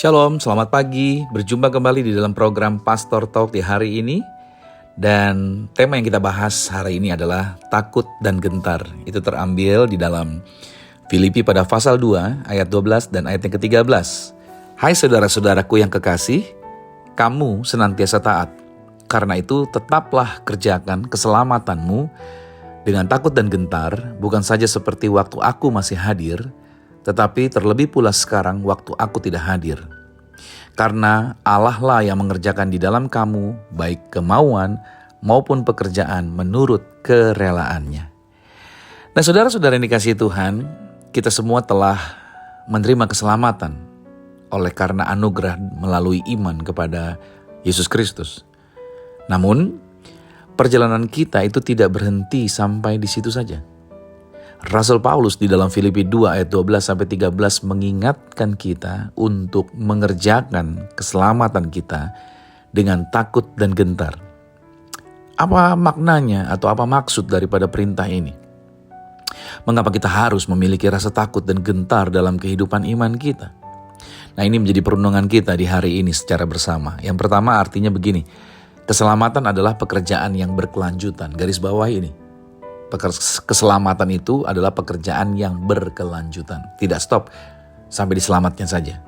Shalom, selamat pagi. Berjumpa kembali di dalam program Pastor Talk di hari ini. Dan tema yang kita bahas hari ini adalah takut dan gentar. Itu terambil di dalam Filipi pada pasal 2 ayat 12 dan ayat yang ke-13. Hai saudara-saudaraku yang kekasih, kamu senantiasa taat. Karena itu tetaplah kerjakan keselamatanmu dengan takut dan gentar, bukan saja seperti waktu aku masih hadir, tetapi terlebih pula sekarang waktu aku tidak hadir. Karena Allah lah yang mengerjakan di dalam kamu baik kemauan maupun pekerjaan menurut kerelaannya. Nah saudara-saudara yang dikasihi Tuhan, kita semua telah menerima keselamatan oleh karena anugerah melalui iman kepada Yesus Kristus. Namun perjalanan kita itu tidak berhenti sampai di situ saja. Rasul Paulus di dalam Filipi 2 ayat 12-13 mengingatkan kita untuk mengerjakan keselamatan kita dengan takut dan gentar. Apa maknanya atau apa maksud daripada perintah ini? Mengapa kita harus memiliki rasa takut dan gentar dalam kehidupan iman kita? Nah, ini menjadi perundungan kita di hari ini secara bersama. Yang pertama artinya begini, keselamatan adalah pekerjaan yang berkelanjutan. Garis bawah ini. Keselamatan itu adalah pekerjaan yang berkelanjutan. Tidak stop sampai diselamatnya saja.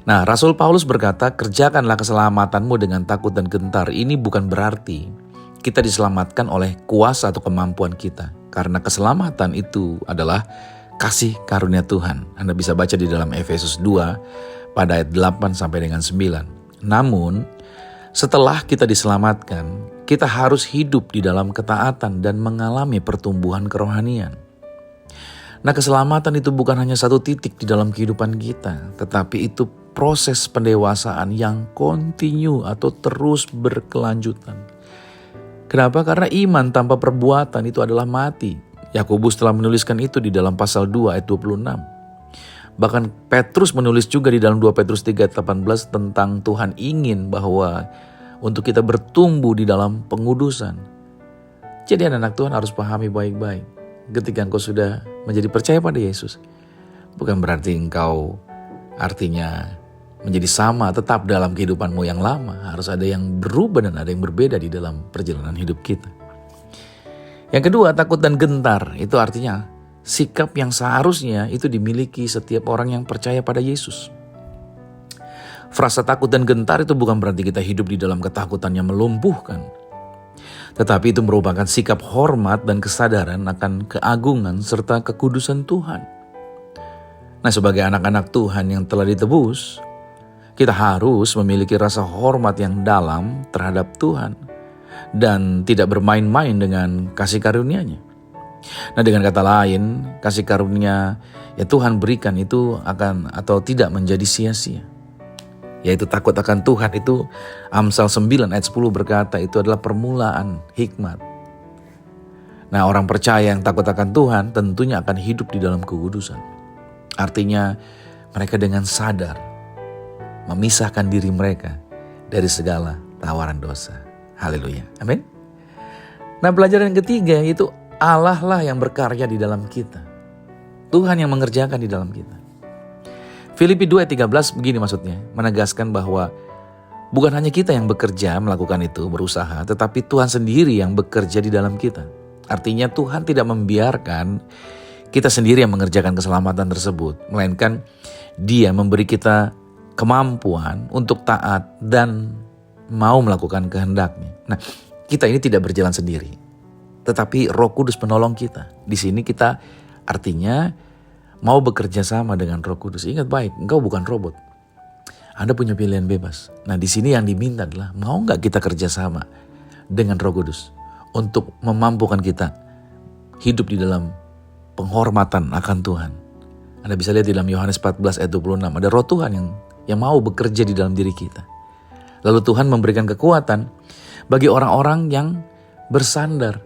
Nah, Rasul Paulus berkata, kerjakanlah keselamatanmu dengan takut dan gentar. Ini bukan berarti kita diselamatkan oleh kuasa atau kemampuan kita. Karena keselamatan itu adalah kasih karunia Tuhan. Anda bisa baca di dalam Efesus 2 pada ayat 8 sampai dengan 9. Namun, setelah kita diselamatkan, kita harus hidup di dalam ketaatan dan mengalami pertumbuhan kerohanian. Nah, keselamatan itu bukan hanya satu titik di dalam kehidupan kita, tetapi itu proses pendewasaan yang kontinu atau terus berkelanjutan. Kenapa? Karena iman tanpa perbuatan itu adalah mati. Yakobus telah menuliskan itu di dalam pasal 2 ayat 26. Bahkan Petrus menulis juga di dalam 2 Petrus 3:18 tentang Tuhan ingin bahwa untuk kita bertumbuh di dalam pengudusan. Jadi anak-anak Tuhan harus pahami baik-baik. Ketika engkau sudah menjadi percaya pada Yesus, bukan berarti engkau artinya menjadi sama tetap dalam kehidupanmu yang lama. Harus ada yang berubah dan ada yang berbeda di dalam perjalanan hidup kita. Yang kedua, takut dan gentar. Itu artinya sikap yang seharusnya itu dimiliki setiap orang yang percaya pada Yesus. Frasa takut dan gentar itu bukan berarti kita hidup di dalam ketakutan yang melumpuhkan. Tetapi itu merupakan sikap hormat dan kesadaran akan keagungan serta kekudusan Tuhan. Nah, sebagai anak-anak Tuhan yang telah ditebus, kita harus memiliki rasa hormat yang dalam terhadap Tuhan dan tidak bermain-main dengan kasih karunia-Nya. Nah, dengan kata lain, kasih karunia yang Tuhan berikan itu akan atau tidak menjadi sia-sia. Yaitu takut akan Tuhan itu Amsal 9 ayat 10 berkata itu adalah permulaan hikmat. Nah, orang percaya yang takut akan Tuhan tentunya akan hidup di dalam kekudusan. Artinya mereka dengan sadar memisahkan diri mereka dari segala tawaran dosa. Haleluya. Amin. Nah, pelajaran yang ketiga itu Allah lah yang berkarya di dalam kita. Tuhan yang mengerjakan di dalam kita. Filipi 2 ayat 13 begini maksudnya, menegaskan bahwa bukan hanya kita yang bekerja melakukan itu, berusaha, tetapi Tuhan sendiri yang bekerja di dalam kita. Artinya Tuhan tidak membiarkan kita sendiri yang mengerjakan keselamatan tersebut, melainkan Dia memberi kita kemampuan untuk taat dan mau melakukan kehendak-Nya. Nah, kita ini tidak berjalan sendiri, tetapi Roh Kudus penolong kita. Di sini kita artinya mau bekerja sama dengan Roh Kudus. Ingat baik, engkau bukan robot. Anda punya pilihan bebas. Nah, di sini yang diminta adalah mau nggak kita kerja sama dengan Roh Kudus untuk memampukan kita hidup di dalam penghormatan akan Tuhan. Anda bisa lihat di dalam Yohanes 14 ayat 26 ada Roh Tuhan yang mau bekerja di dalam diri kita. Lalu Tuhan memberikan kekuatan bagi orang-orang yang bersandar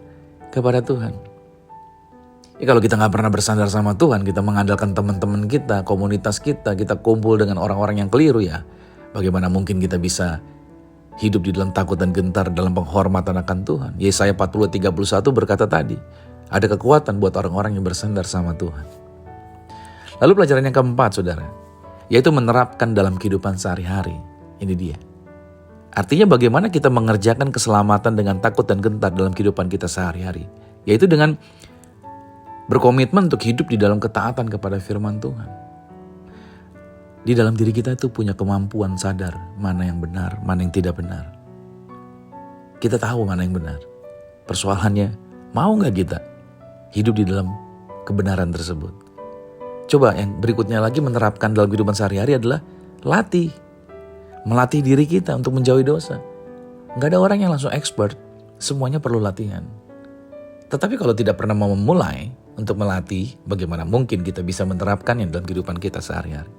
kepada Tuhan. Ya, kalau kita gak pernah bersandar sama Tuhan, kita mengandalkan teman-teman kita, komunitas kita kumpul dengan orang-orang yang keliru ya. Bagaimana mungkin kita bisa hidup di dalam takut dan gentar dalam penghormatan akan Tuhan. Yesaya 40:31 berkata tadi, ada kekuatan buat orang-orang yang bersandar sama Tuhan. Lalu pelajaran yang keempat, saudara, yaitu menerapkan dalam kehidupan sehari-hari. Ini dia. Artinya bagaimana kita mengerjakan keselamatan dengan takut dan gentar dalam kehidupan kita sehari-hari. Yaitu dengan berkomitmen untuk hidup di dalam ketaatan kepada firman Tuhan. Di dalam diri kita itu punya kemampuan sadar mana yang benar, mana yang tidak benar. Kita tahu mana yang benar. Persoalannya, mau gak kita hidup di dalam kebenaran tersebut? Coba yang berikutnya lagi menerapkan dalam kehidupan sehari-hari adalah melatih diri kita untuk menjauhi dosa. Gak ada orang yang langsung expert, semuanya perlu latihan. Tetapi kalau tidak pernah mau memulai untuk melatih, bagaimana mungkin kita bisa menerapkannya dalam kehidupan kita sehari-hari?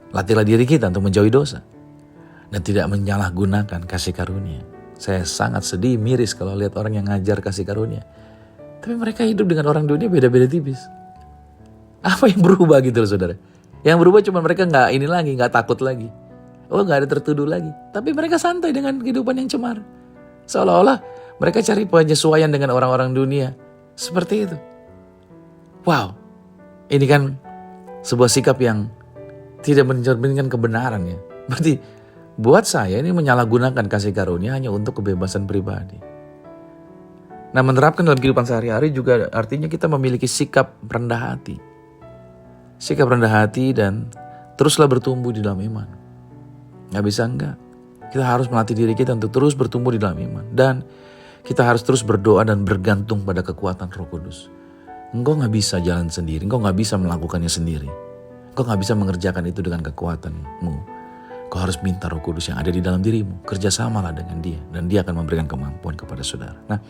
Latihlah diri kita untuk menjauhi dosa dan tidak menyalahgunakan kasih karunia. Saya sangat sedih, miris kalau lihat orang yang ngajar kasih karunia. Tapi mereka hidup dengan orang dunia beda-beda tipis. Apa yang berubah gitu loh saudara? Yang berubah cuma mereka gak takut lagi. Oh gak ada tertuduh lagi. Tapi mereka santai dengan kehidupan yang cemar. Seolah-olah mereka cari penyesuaian dengan orang-orang dunia. Seperti itu. Wow, ini kan sebuah sikap yang tidak mencerminkan kebenaran ya. Berarti buat saya ini menyalahgunakan kasih karunia hanya untuk kebebasan pribadi. Nah, menerapkan dalam kehidupan sehari-hari juga artinya kita memiliki sikap rendah hati. Sikap rendah hati dan teruslah bertumbuh di dalam iman. Gak bisa enggak. Kita harus melatih diri kita untuk terus bertumbuh di dalam iman. Dan kita harus terus berdoa dan bergantung pada kekuatan Roh Kudus. Engkau gak bisa jalan sendiri. Engkau gak bisa melakukannya sendiri. Engkau gak bisa mengerjakan itu dengan kekuatanmu. Kau harus minta Roh Kudus yang ada di dalam dirimu. Kerjasamalah dengan Dia. Dan Dia akan memberikan kemampuan kepada saudara. Nah,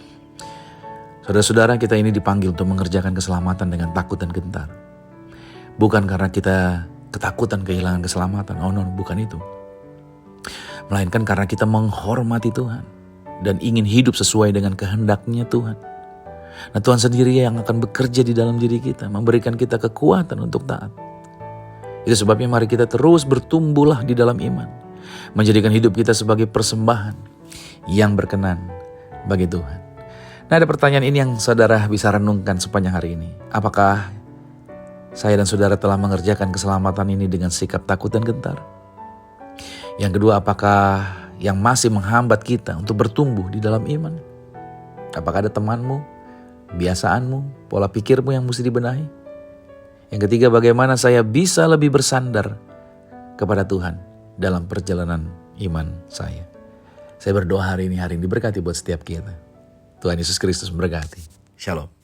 saudara-saudara, kita ini dipanggil untuk mengerjakan keselamatan dengan takut dan gentar. Bukan karena kita ketakutan kehilangan keselamatan. Oh no, bukan itu. Melainkan karena kita menghormati Tuhan. Dan ingin hidup sesuai dengan kehendaknya Tuhan. Nah, Tuhan sendiri yang akan bekerja di dalam diri kita. Memberikan kita kekuatan untuk taat. Itu sebabnya mari kita terus bertumbuhlah di dalam iman. Menjadikan hidup kita sebagai persembahan yang berkenan bagi Tuhan. Nah, ada pertanyaan ini yang saudara bisa renungkan sepanjang hari ini. Apakah saya dan saudara telah mengerjakan keselamatan ini dengan sikap takut dan gentar? Yang kedua, apakah yang masih menghambat kita untuk bertumbuh di dalam iman? Apakah ada temanmu, kebiasaanmu, pola pikirmu yang mesti dibenahi? Yang ketiga, bagaimana saya bisa lebih bersandar kepada Tuhan dalam perjalanan iman saya? Saya berdoa hari ini diberkati buat setiap kita. Tuhan Yesus Kristus memberkati. Shalom.